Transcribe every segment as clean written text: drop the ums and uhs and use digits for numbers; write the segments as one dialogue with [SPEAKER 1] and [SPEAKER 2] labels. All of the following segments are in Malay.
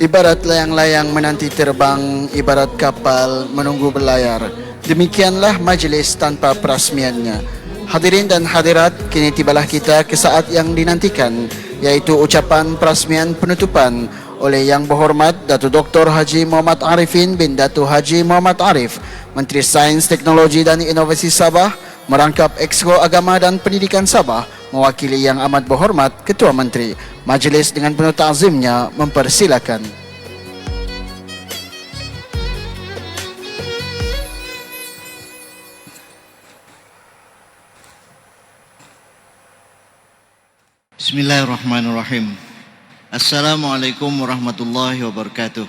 [SPEAKER 1] Ibarat layang-layang menanti terbang, ibarat kapal menunggu berlayar. Demikianlah majlis tanpa perasmiannya. Hadirin dan hadirat, kini tibalah kita ke saat yang dinantikan, yaitu ucapan perasmian penutupan oleh Yang Berhormat Datuk Dr. Haji Muhammad Arifin bin Datuk Haji Muhammad Arif, Menteri Sains, Teknologi dan Inovasi Sabah, merangkap Exco Agama dan Pendidikan Sabah, mewakili Yang Amat Berhormat Ketua Menteri. Majlis dengan penuh ta'zimnya mempersilakan.
[SPEAKER 2] Bismillahirrahmanirrahim. Assalamualaikum warahmatullahi wabarakatuh.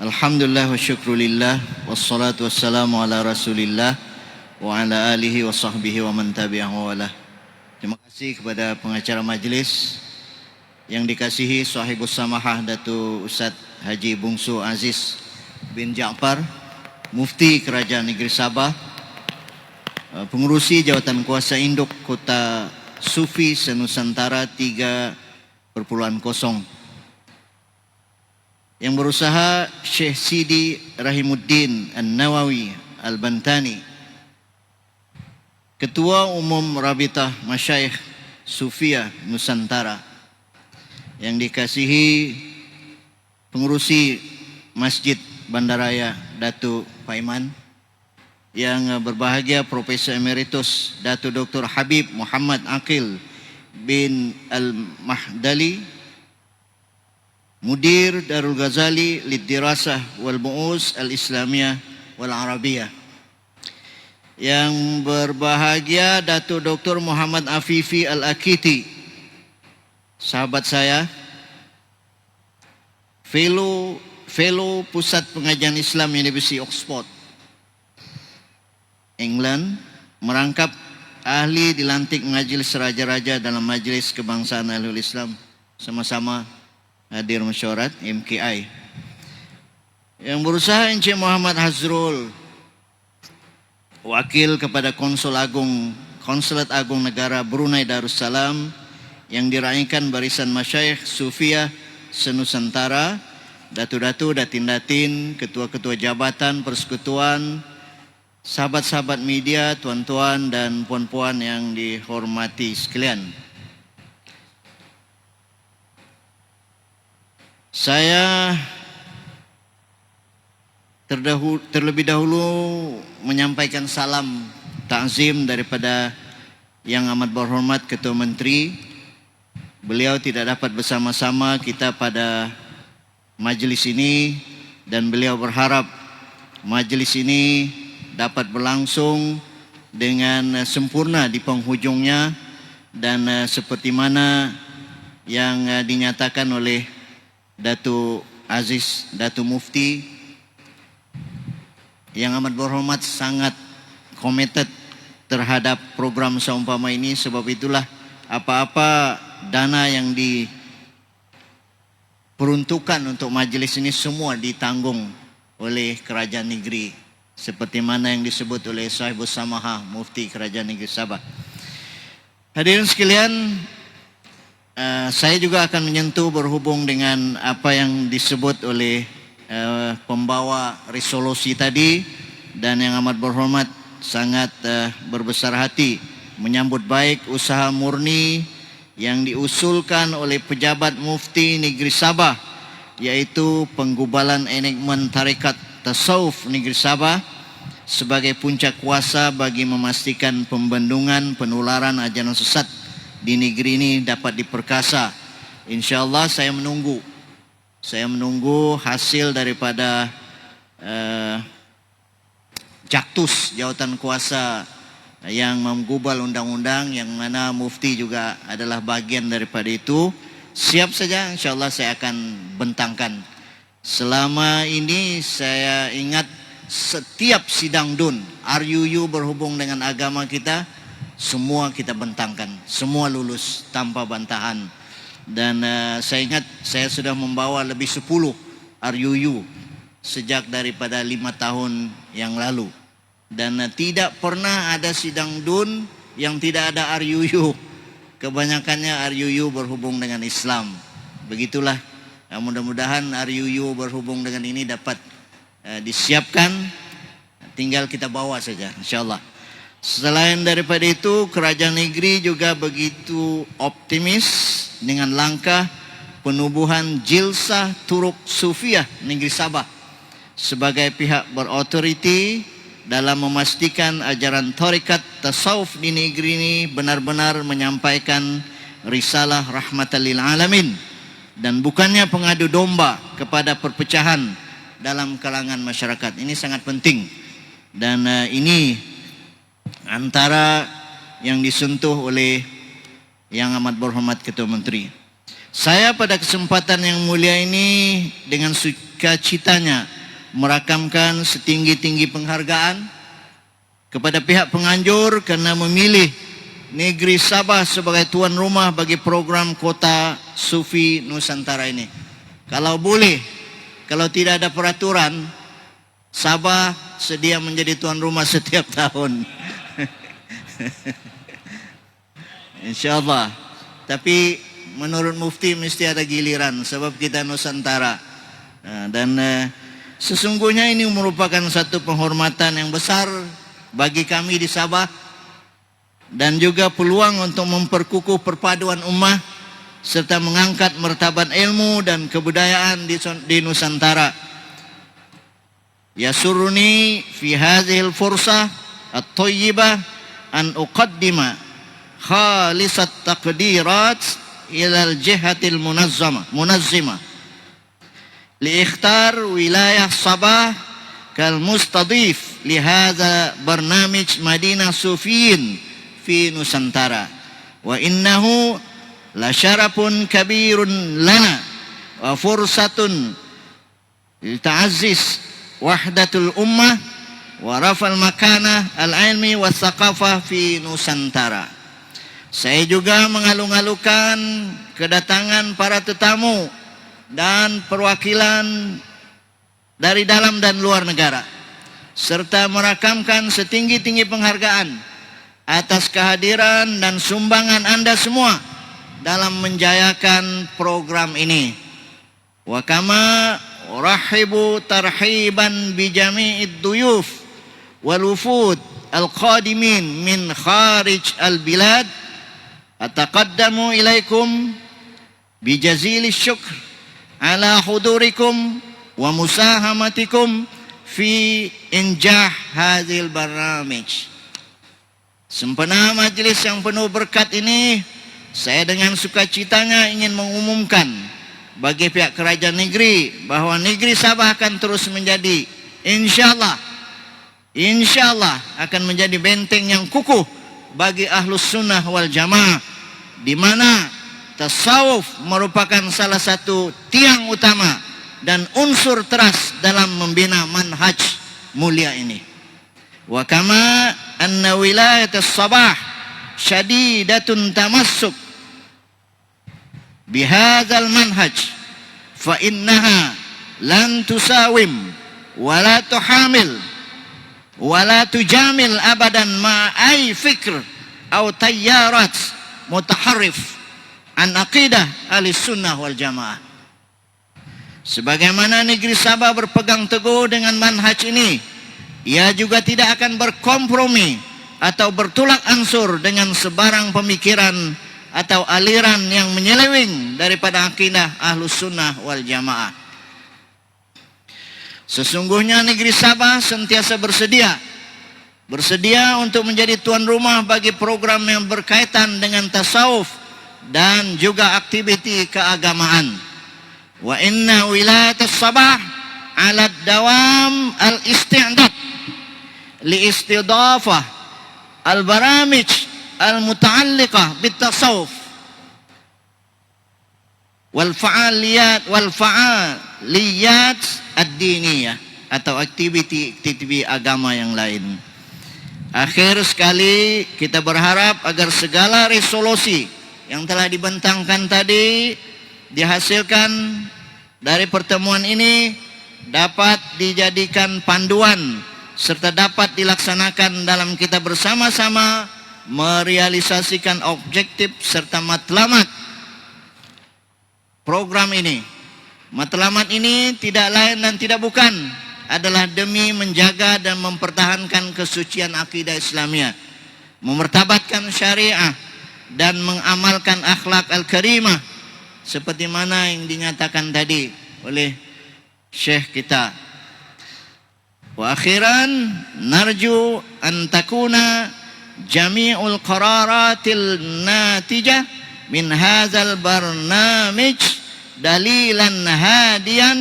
[SPEAKER 2] Alhamdulillah wa syukrulillah, wassalatu wassalamu ala rasulillah wa ala alihi wa sahbihi wa man tabi'ahu walah. Terima kasih kepada pengacara majlis yang dikasihi Sahibus Samahah Datuk Ustaz Haji Bungsu Aziz bin Jaafar, Mufti Kerajaan Negeri Sabah, pengurusi Jawatan Kuasa Induk Kota Sufi Senusantara 3.0, yang berusaha Syekh Sidi Rahimuddin An-Nawawi Al-Bantani, Ketua Umum Rabitah Masyayikh Sufiyah Nusantara, yang dikasihi pengurusi Masjid Bandaraya Datuk Paiman, yang berbahagia Profesor Emeritus Datuk Dr. Habib Muhammad Aqil bin Al-Mahdali, Mudir Darul Ghazali Liddirasah wal Bu'us Al-Islamiyah wal Arabiyah, yang berbahagia Datuk Dr. Muhammad Afifi Al-Akiti, sahabat saya, fellow Pusat Pengajian Islam University Oxford, England, merangkap ahli dilantik Majlis Raja-Raja dalam Majlis Kebangsaan Ahlul Islam, sama-sama hadir mesyuarat MKI, yang berusaha Encik Muhammad Hazrul, wakil kepada Konsulat Agung Negara Brunei Darussalam, yang diraihkan barisan masyayikh Sufiyah Senusantara, datu-datu, datin-datin, ketua-ketua jabatan, persekutuan, sahabat-sahabat media, tuan-tuan dan puan-puan yang dihormati sekalian. Saya terlebih dahulu menyampaikan salam ta'zim daripada Yang Amat Berhormat Ketua Menteri. Beliau tidak dapat bersama-sama kita pada majlis ini, dan beliau berharap majlis ini dapat berlangsung dengan sempurna di penghujungnya, dan seperti mana yang dinyatakan oleh Datuk Aziz, Datuk Mufti, Yang Amat Berhormat sangat committed terhadap program seumpama ini. Sebab itulah apa-apa dana yang diperuntukkan untuk majlis ini semua ditanggung oleh kerajaan negeri, seperti mana yang disebut oleh Sahibus Samahah Mufti Kerajaan Negeri Sabah. Hadirin sekalian, saya juga akan menyentuh berhubung dengan apa yang disebut oleh pembawa resolusi tadi, dan Yang Amat Berhormat sangat berbesar hati menyambut baik usaha murni yang diusulkan oleh pejabat Mufti Negeri Sabah, yaitu penggubalan enakmen Tarekat Tasawuf Negeri Sabah sebagai puncak kuasa bagi memastikan pembendungan penularan ajaran sesat di negeri ini dapat diperkasa. InsyaAllah saya menunggu hasil daripada Jaktus, jawatan kuasa yang menggubal undang-undang, yang mana Mufti juga adalah bagian daripada itu. Siap saja, insyaAllah saya akan bentangkan. Selama ini saya ingat setiap sidang DUN, RUU berhubung dengan agama kita, semua kita bentangkan, semua lulus tanpa bantahan. Dan saya ingat saya sudah membawa lebih 10 RUU sejak daripada 5 tahun yang lalu. Dan tidak pernah ada sidang DUN yang tidak ada RUU. Kebanyakannya RUU berhubung dengan Islam. Begitulah Mudah-mudahan RUU berhubung dengan ini dapat disiapkan, tinggal kita bawa saja insyaallah. Selain daripada itu, kerajaan negeri juga begitu optimis dengan langkah penubuhan Jilsah Turuk Sufiah Negeri Sabah sebagai pihak berotoriti dalam memastikan ajaran tarekat tasawuf di negeri ini benar-benar menyampaikan risalah rahmatan lil alamin dan bukannya pengadu domba kepada perpecahan dalam kalangan masyarakat. Ini sangat penting dan ini antara yang disentuh oleh Yang Amat Berhormat Ketua Menteri. Saya pada kesempatan yang mulia ini dengan sukacitanya merakamkan setinggi-tinggi penghargaan kepada pihak penganjur kerana memilih negeri Sabah sebagai tuan rumah bagi program Kota Sufi Nusantara ini. Kalau boleh, kalau tidak ada peraturan, Sabah sedia menjadi tuan rumah setiap tahun. InsyaAllah. Tapi menurut Mufti mesti ada giliran sebab kita Nusantara. Dan sesungguhnya ini merupakan satu penghormatan yang besar bagi kami di Sabah dan juga peluang untuk memperkukuh perpaduan ummah serta mengangkat martabat ilmu dan kebudayaan di Nusantara. Yasuruni fi hadhil fursah at-thayyibah an uqaddima khalisat taqdirat ila al-jihatil munazzimah li ikhtar wilayah Sabah kal mustadif li hadha barnamij Madinah Sufiyin fi Nusantara wa innahu la syarafun kabirun lana wa fursatun lita'azzis wahdatul ummah wa rafal makanah al-ilmi wa thaqafah fi Nusantara. Saya juga mengalu-alukan kedatangan para tetamu dan perwakilan dari dalam dan luar negara serta merakamkan setinggi-tinggi penghargaan atas kehadiran dan sumbangan Anda semua dalam menjayakan program ini. Wa kama urahibu tarhiban bi jami'id duyuf wal wufud al-qadimin min kharij al-bilad ataqaddamu ilaikum bi jazili syukr ala hudurikum wa musahamatikum fi injah hadhil barnamij. Sempena majlis yang penuh berkat ini, saya dengan sukacitanya ingin mengumumkan bagi pihak kerajaan negeri bahawa negeri Sabah akan terus menjadi insyaallah akan menjadi benteng yang kukuh bagi Ahlus Sunnah wal Jamaah, di mana tasawuf merupakan salah satu tiang utama dan unsur teras dalam membina manhaj mulia ini. Wa kama anna wilayat Sabah syadidatun tamassuk bihadzal manhaj fa innaha lan tusawim wa la tuhamil wa la tujamil abadan ma ay fikr atau tayyarat mutaharrif an aqidah ahli sunnah wal jamaah. Sebagaimana negeri Sabah berpegang teguh dengan manhaj ini, ia juga tidak akan berkompromi atau bertolak ansur dengan sebarang pemikiran atau aliran yang menyeleweng daripada akidah Ahlus Sunnah wal Jamaah. Sesungguhnya negeri Sabah sentiasa bersedia untuk menjadi tuan rumah bagi program yang berkaitan dengan tasawuf dan juga aktiviti keagamaan. Wa inna wilayat Sabah ala dawam al-isti'dad li istidafah al-baramij al-muta'alliqah bit-tasawuf wal fa'aliyat ad-diniyah atau aktiviti agama yang lain. Akhir sekali, kita berharap agar segala resolusi yang telah dibentangkan tadi dihasilkan dari pertemuan ini dapat dijadikan panduan serta dapat dilaksanakan dalam kita bersama-sama merealisasikan objektif serta matlamat program ini Matlamat ini tidak lain dan tidak bukan adalah demi menjaga dan mempertahankan kesucian akidah Islamiyah, memertabatkan syariah dan mengamalkan akhlak al-karimah seperti mana yang dinyatakan tadi oleh Syekh kita. Wa akhiran narju an takuna jami'ul qararatil natijah min hadzal barnamij dalilan hadiyan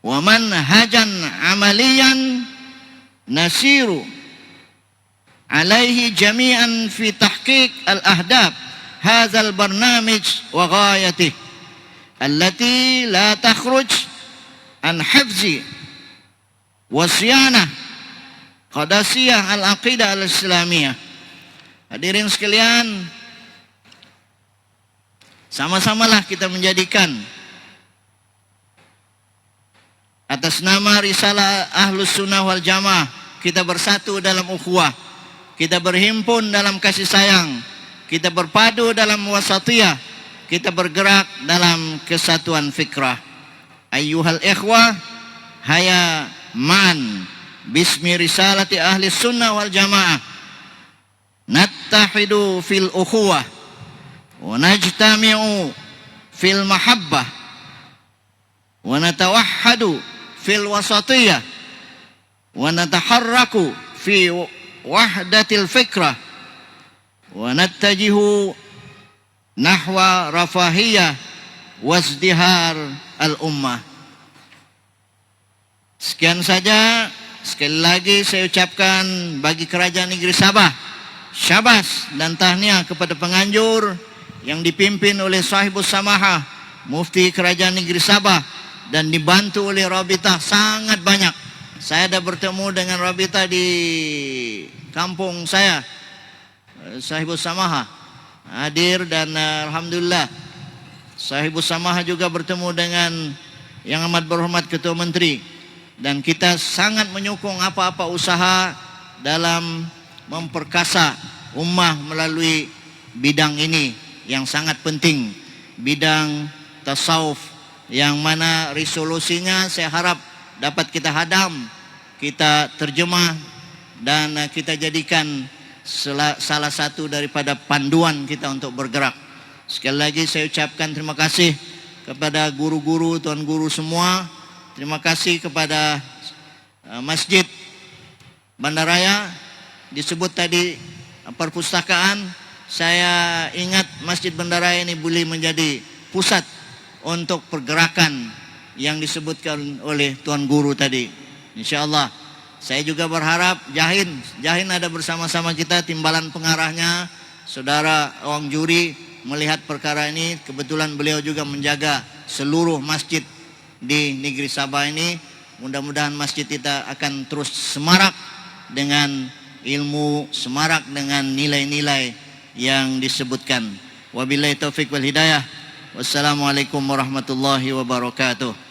[SPEAKER 2] wa manhajan amaliyan nasiru alaihi jami'an fi tahqiq al-ahdab hadzal barnamij wa ghayatih allati la takhruj an hifzi wa siyanah qadasiyah al-aqidah al-islamiyah. Hadirin sekalian, sama-samalah kita menjadikan atas nama Risalah Ahlus Sunnah wal Jamaah kita bersatu dalam ukhuwah, kita berhimpun dalam kasih sayang, kita berpadu dalam wasatiyah, kita bergerak dalam kesatuan fikrah. Ayyuhal ikhwah, haya man bismi risalati ahli sunnah wal jamaah nattahidu fil ukhuwah wa najtami'u fil mahabbah wa natawahhadu fil wasatiyah wa nataharraku fi wahdatil fikrah wa nattajihu nahwa rafahiyah wazdihar al-ummah. Sekian saja. Sekali lagi saya ucapkan bagi Kerajaan Negeri Sabah syabas dan tahniah kepada penganjur yang dipimpin oleh Sahibus Samahah Mufti Kerajaan Negeri Sabah dan dibantu oleh Rabitah sangat banyak. Saya dah bertemu dengan Rabitah di kampung saya, Sahibus Samahah hadir dan alhamdulillah Sahibus Samahah juga bertemu dengan Yang Amat Berhormat Ketua Menteri. Dan kita sangat menyokong apa-apa usaha dalam memperkasa ummah melalui bidang ini yang sangat penting, bidang tasawuf, yang mana resolusinya saya harap dapat kita hadam, kita terjemah dan kita jadikan salah satu daripada panduan kita untuk bergerak. Sekali lagi saya ucapkan terima kasih kepada guru-guru, tuan guru semua. Terima kasih kepada Masjid Bandaraya, disebut tadi perpustakaan. Saya ingat Masjid Bandaraya ini boleh menjadi pusat untuk pergerakan yang disebutkan oleh tuan guru tadi. InsyaAllah. Saya juga berharap Jahin ada bersama-sama kita, timbalan pengarahnya, saudara Wang Juri melihat perkara ini. Kebetulan beliau juga menjaga seluruh masjid di negeri Sabah ini. Mudah-mudahan masjid kita akan terus semarak dengan ilmu, semarak dengan nilai-nilai yang disebutkan. Wabillahi taufiq wal hidayah. Wassalamualaikum warahmatullahi wabarakatuh.